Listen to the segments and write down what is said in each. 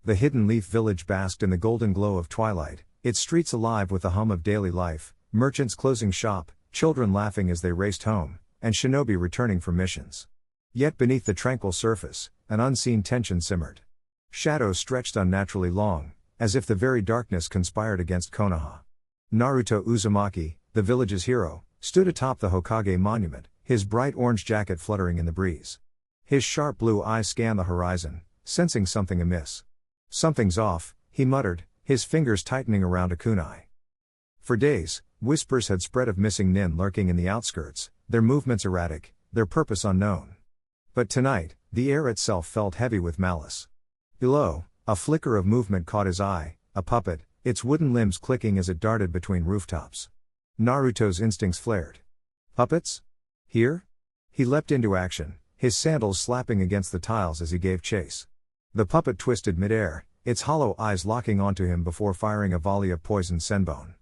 The hidden leaf village basked in the golden glow of twilight, its streets alive with the hum of daily life, merchants closing shop, children laughing as they raced home, and shinobi returning from missions. Yet beneath the tranquil surface, an unseen tension simmered. Shadows stretched unnaturally long, as if the very darkness conspired against Konoha. Naruto Uzumaki, the village's hero, stood atop the Hokage monument, his bright orange jacket fluttering in the breeze. His sharp blue eyes scanned the horizon, sensing something amiss. "Something's off," he muttered, his fingers tightening around a kunai. For days, whispers had spread of missing nin lurking in the outskirts, their movements erratic, their purpose unknown. But tonight, the air itself felt heavy with malice. Below, a flicker of movement caught his eye, a puppet, its wooden limbs clicking as it darted between rooftops. Naruto's instincts flared. Puppets? Here? He leapt into action, his sandals slapping against the tiles as he gave chase. The puppet twisted midair, its hollow eyes locking onto him before firing a volley of poisoned senbone.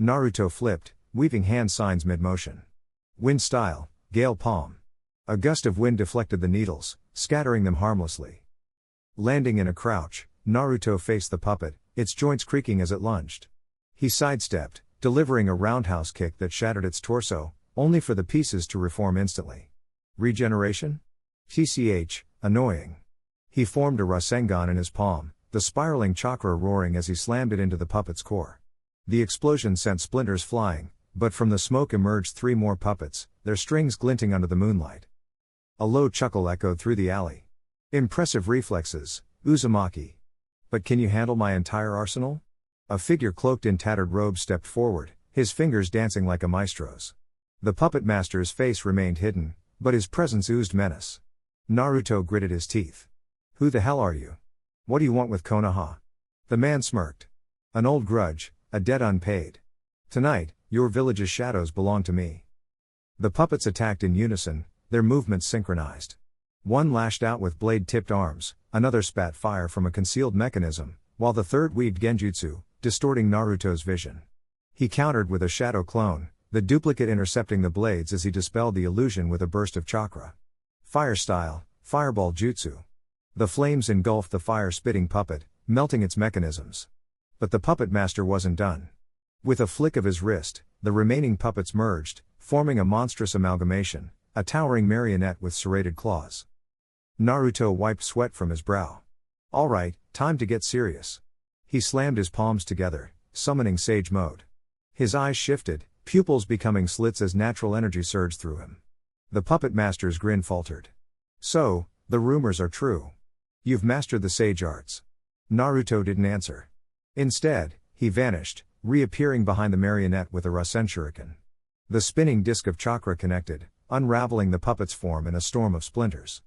Naruto flipped, weaving hand signs mid-motion. Wind style, gale palm. A gust of wind deflected the needles, scattering them harmlessly. Landing in a crouch, Naruto faced the puppet, its joints creaking as it lunged. He sidestepped, delivering a roundhouse kick that shattered its torso, only for the pieces to reform instantly. Regeneration? TCH, annoying. He formed a Rasengan in his palm, the spiraling chakra roaring as he slammed it into the puppet's core. The explosion sent splinters flying, but from the smoke emerged 3 more puppets, their strings glinting under the moonlight. A low chuckle echoed through the alley. Impressive reflexes, Uzumaki. But can you handle my entire arsenal? A figure cloaked in tattered robes stepped forward, his fingers dancing like a maestro's. The puppet master's face remained hidden, but his presence oozed menace. Naruto gritted his teeth. Who the hell are you? What do you want with Konoha? The man smirked. An old grudge, a debt unpaid. Tonight, your village's shadows belong to me. The puppets attacked in unison, their movements synchronized. One lashed out with blade-tipped arms, another spat fire from a concealed mechanism, while the third weaved genjutsu, distorting Naruto's vision. He countered with a shadow clone, the duplicate intercepting the blades as he dispelled the illusion with a burst of chakra. Fire style, fireball jutsu. The flames engulfed the fire-spitting puppet, melting its mechanisms. But the puppet master wasn't done. With a flick of his wrist, the remaining puppets merged, forming a monstrous amalgamation, a towering marionette with serrated claws. Naruto wiped sweat from his brow. All right, time to get serious. He slammed his palms together, summoning Sage Mode. His eyes shifted, pupils becoming slits as natural energy surged through him. The puppet master's grin faltered. So, the rumors are true. You've mastered the sage arts. Naruto didn't answer. Instead, he vanished, reappearing behind the marionette with a Rasen Shuriken. The spinning disc of chakra connected, unraveling the puppet's form in a storm of splinters.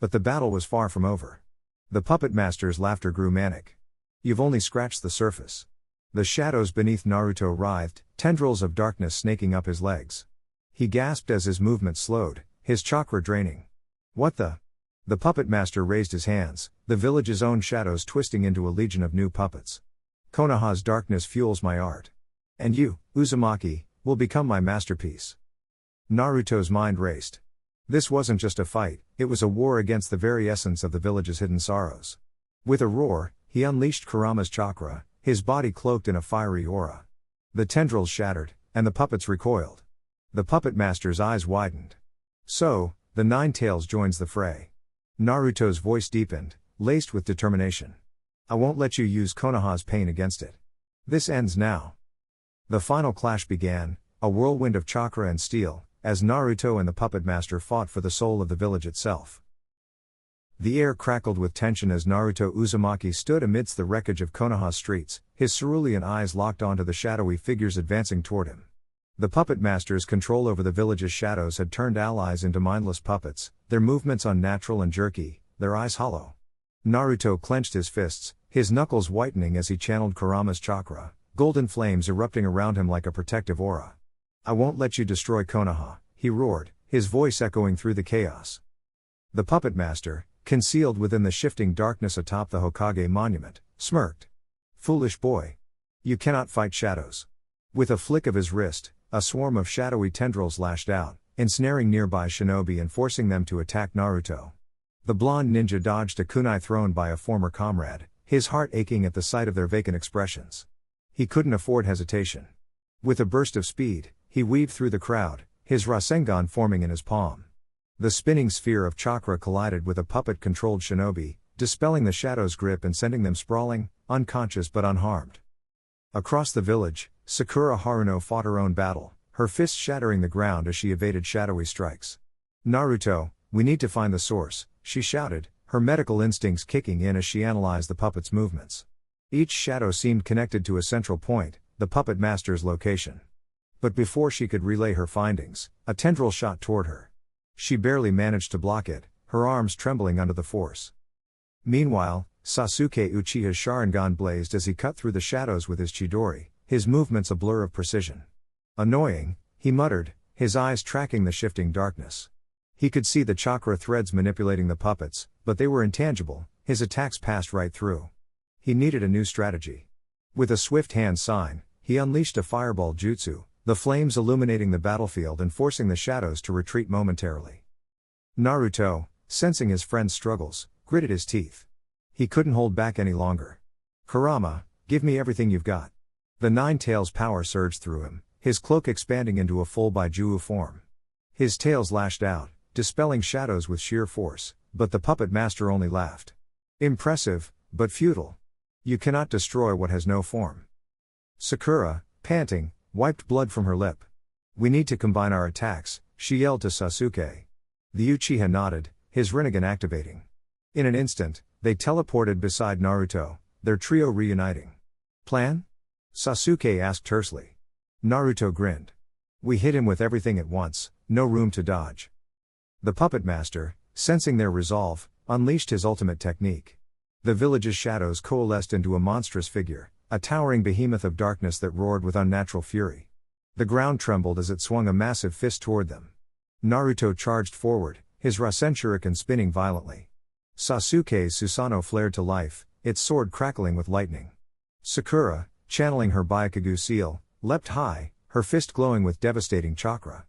But the battle was far from over. The puppet master's laughter grew manic. You've only scratched the surface. The shadows beneath Naruto writhed, tendrils of darkness snaking up his legs. He gasped as his movement slowed, his chakra draining. What the? The puppet master raised his hands, the village's own shadows twisting into a legion of new puppets. Konoha's darkness fuels my art. And you, Uzumaki, will become my masterpiece. Naruto's mind raced. This wasn't just a fight, it was a war against the very essence of the village's hidden sorrows. With a roar, he unleashed Kurama's chakra, his body cloaked in a fiery aura. The tendrils shattered, and the puppets recoiled. The puppet master's eyes widened. So, the Nine Tails joins the fray. Naruto's voice deepened, laced with determination. I won't let you use Konoha's pain against it. This ends now. The final clash began, a whirlwind of chakra and steel, as Naruto and the puppet master fought for the soul of the village itself. The air crackled with tension as Naruto Uzumaki stood amidst the wreckage of Konoha's streets, his cerulean eyes locked onto the shadowy figures advancing toward him. The puppet master's control over the village's shadows had turned allies into mindless puppets, their movements unnatural and jerky, their eyes hollow. Naruto clenched his fists, his knuckles whitening as he channeled Kurama's chakra, golden flames erupting around him like a protective aura. I won't let you destroy Konoha, he roared, his voice echoing through the chaos. The puppet master, concealed within the shifting darkness atop the Hokage monument, smirked. Foolish boy. You cannot fight shadows. With a flick of his wrist, a swarm of shadowy tendrils lashed out, ensnaring nearby shinobi and forcing them to attack Naruto. The blonde ninja dodged a kunai thrown by a former comrade, his heart aching at the sight of their vacant expressions. He couldn't afford hesitation. With a burst of speed, he weaved through the crowd, his Rasengan forming in his palm. The spinning sphere of chakra collided with a puppet-controlled shinobi, dispelling the shadow's grip and sending them sprawling, unconscious but unharmed. Across the village, Sakura Haruno fought her own battle, her fists shattering the ground as she evaded shadowy strikes. "Naruto, we need to find the source," she shouted, her medical instincts kicking in as she analyzed the puppet's movements. Each shadow seemed connected to a central point, the puppet master's location. But before she could relay her findings, a tendril shot toward her. She barely managed to block it, her arms trembling under the force. Meanwhile, Sasuke Uchiha's Sharingan blazed as he cut through the shadows with his Chidori, his movements a blur of precision. "Annoying," he muttered, his eyes tracking the shifting darkness. He could see the chakra threads manipulating the puppets, but they were intangible, his attacks passed right through. He needed a new strategy. With a swift hand sign, he unleashed a fireball jutsu, the flames illuminating the battlefield and forcing the shadows to retreat momentarily. Naruto, sensing his friend's struggles, gritted his teeth. He couldn't hold back any longer. "Kurama, give me everything you've got." The Nine Tails power surged through him, his cloak expanding into a full Baijuu form. His tails lashed out, dispelling shadows with sheer force, but the puppet master only laughed. "Impressive, but futile. You cannot destroy what has no form." Sakura, panting, wiped blood from her lip. "We need to combine our attacks," she yelled to Sasuke. The Uchiha nodded, his Rinnegan activating. In an instant, they teleported beside Naruto, their trio reuniting. "Plan?" Sasuke asked tersely. Naruto grinned. "We hit him with everything at once, no room to dodge." The puppet master, sensing their resolve, unleashed his ultimate technique. The village's shadows coalesced into a monstrous figure, a towering behemoth of darkness that roared with unnatural fury. The ground trembled as it swung a massive fist toward them. Naruto charged forward, his Rasen Shuriken spinning violently. Sasuke's Susanoo flared to life, its sword crackling with lightning. Sakura, channeling her Byakugan seal, leapt high, her fist glowing with devastating chakra.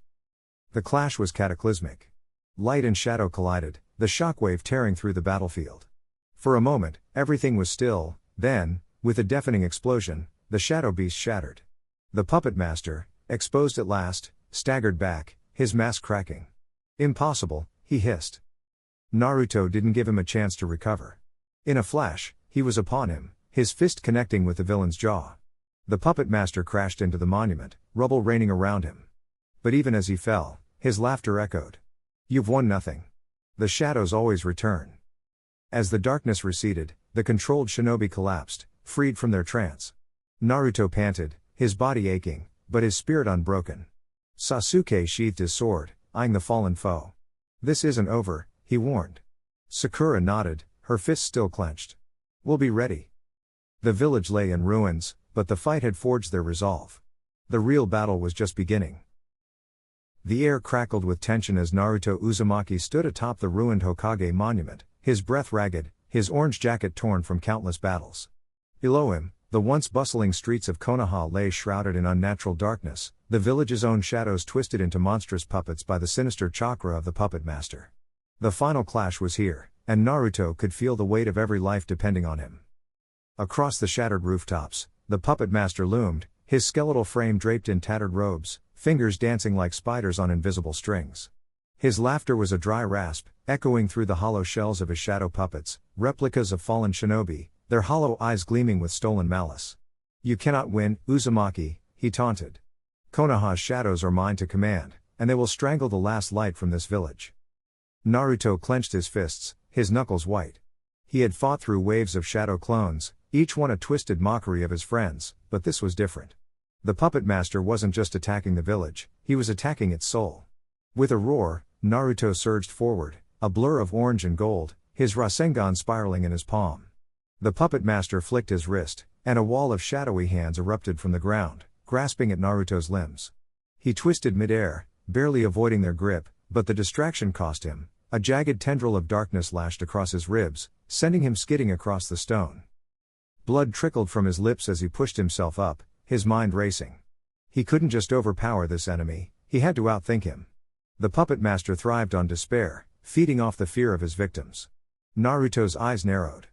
The clash was cataclysmic. Light and shadow collided, the shockwave tearing through the battlefield. For a moment, everything was still, then, with a deafening explosion, the shadow beast shattered. The puppet master, exposed at last, staggered back, his mask cracking. "Impossible," he hissed. Naruto didn't give him a chance to recover. In a flash, he was upon him, his fist connecting with the villain's jaw. The puppet master crashed into the monument, rubble raining around him. But even as he fell, his laughter echoed. "You've won nothing. The shadows always return." As the darkness receded, the controlled shinobi collapsed, freed from their trance. Naruto panted, his body aching, but his spirit unbroken. Sasuke sheathed his sword, eyeing the fallen foe. "This isn't over," he warned. Sakura nodded, her fists still clenched. "We'll be ready." The village lay in ruins, but the fight had forged their resolve. The real battle was just beginning. The air crackled with tension as Naruto Uzumaki stood atop the ruined Hokage monument, his breath ragged, his orange jacket torn from countless battles. Below him, the once bustling streets of Konoha lay shrouded in unnatural darkness, the village's own shadows twisted into monstrous puppets by the sinister chakra of the puppet master. The final clash was here, and Naruto could feel the weight of every life depending on him. Across the shattered rooftops, the puppet master loomed, his skeletal frame draped in tattered robes, fingers dancing like spiders on invisible strings. His laughter was a dry rasp, echoing through the hollow shells of his shadow puppets, replicas of fallen shinobi, their hollow eyes gleaming with stolen malice. "You cannot win, Uzumaki," he taunted. "Konoha's shadows are mine to command, and they will strangle the last light from this village." Naruto clenched his fists, his knuckles white. He had fought through waves of shadow clones, each one a twisted mockery of his friends, but this was different. The puppet master wasn't just attacking the village, he was attacking its soul. With a roar, Naruto surged forward, a blur of orange and gold, his Rasengan spiraling in his palm. The puppet master flicked his wrist, and a wall of shadowy hands erupted from the ground, grasping at Naruto's limbs. He twisted midair, barely avoiding their grip, but the distraction cost him. A jagged tendril of darkness lashed across his ribs, sending him skidding across the stone. Blood trickled from his lips as he pushed himself up, his mind racing. He couldn't just overpower this enemy, he had to outthink him. The puppet master thrived on despair, feeding off the fear of his victims. Naruto's eyes narrowed.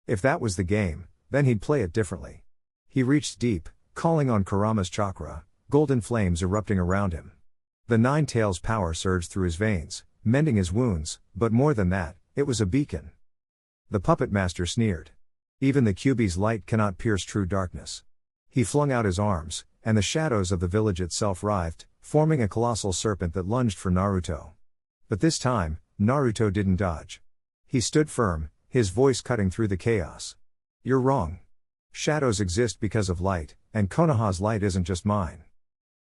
If that was the game, then he'd play it differently. He reached deep, calling on Kurama's chakra, golden flames erupting around him. The Nine Tails' power surged through his veins, mending his wounds, but more than that, it was a beacon. The puppet master sneered. Even the Kyuubi's light cannot pierce true darkness. He flung out his arms, and the shadows of the village itself writhed, forming a colossal serpent that lunged for Naruto. But this time, Naruto didn't dodge. He stood firm, his voice cutting through the chaos. You're wrong. Shadows exist because of light, and Konoha's light isn't just mine.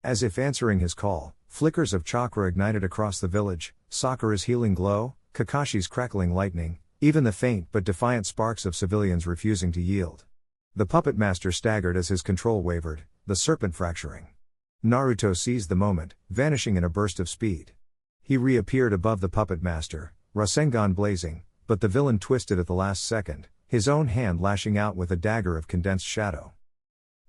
As if answering his call, flickers of chakra ignited across the village, Sakura's healing glow, Kakashi's crackling lightning, even the faint but defiant sparks of civilians refusing to yield. The puppet master staggered as his control wavered, the serpent fracturing. Naruto seized the moment, vanishing in a burst of speed. He reappeared above the puppet master, Rasengan blazing, but the villain twisted at the last second, his own hand lashing out with a dagger of condensed shadow.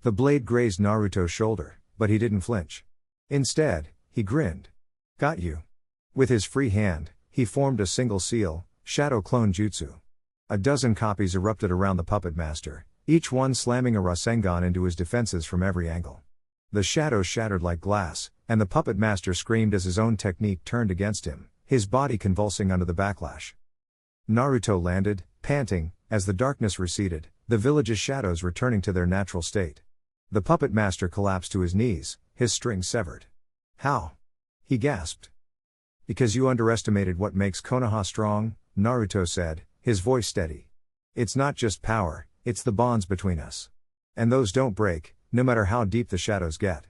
The blade grazed Naruto's shoulder, but he didn't flinch. Instead, he grinned. Got you. With his free hand, he formed a single seal, Shadow Clone Jutsu. A dozen copies erupted around the puppet master, each one slamming a Rasengan into his defenses from every angle. The shadows shattered like glass, and the puppet master screamed as his own technique turned against him, his body convulsing under the backlash. Naruto landed, panting, as the darkness receded, the village's shadows returning to their natural state. The puppet master collapsed to his knees, his strings severed. How? He gasped. Because you underestimated what makes Konoha strong, Naruto said, his voice steady. It's not just power, it's the bonds between us. And those don't break, no matter how deep the shadows get.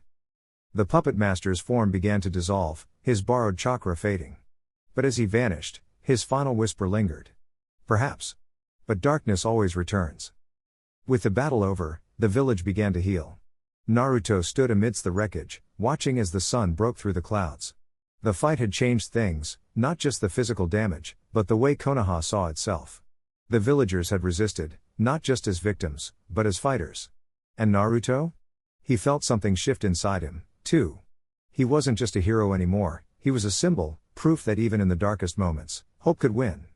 The puppet master's form began to dissolve, his borrowed chakra fading. But as he vanished, his final whisper lingered. Perhaps. But darkness always returns. With the battle over, the village began to heal. Naruto stood amidst the wreckage, watching as the sun broke through the clouds. The fight had changed things, not just the physical damage, but the way Konoha saw itself. The villagers had resisted, not just as victims, but as fighters. And Naruto? He felt something shift inside him, too. He wasn't just a hero anymore, he was a symbol, proof that even in the darkest moments, hope could win.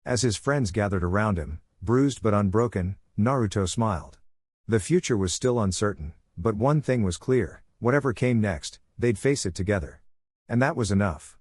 As his friends gathered around him, bruised but unbroken, Naruto smiled. The future was still uncertain, but one thing was clear, whatever came next, they'd face it together. And that was enough.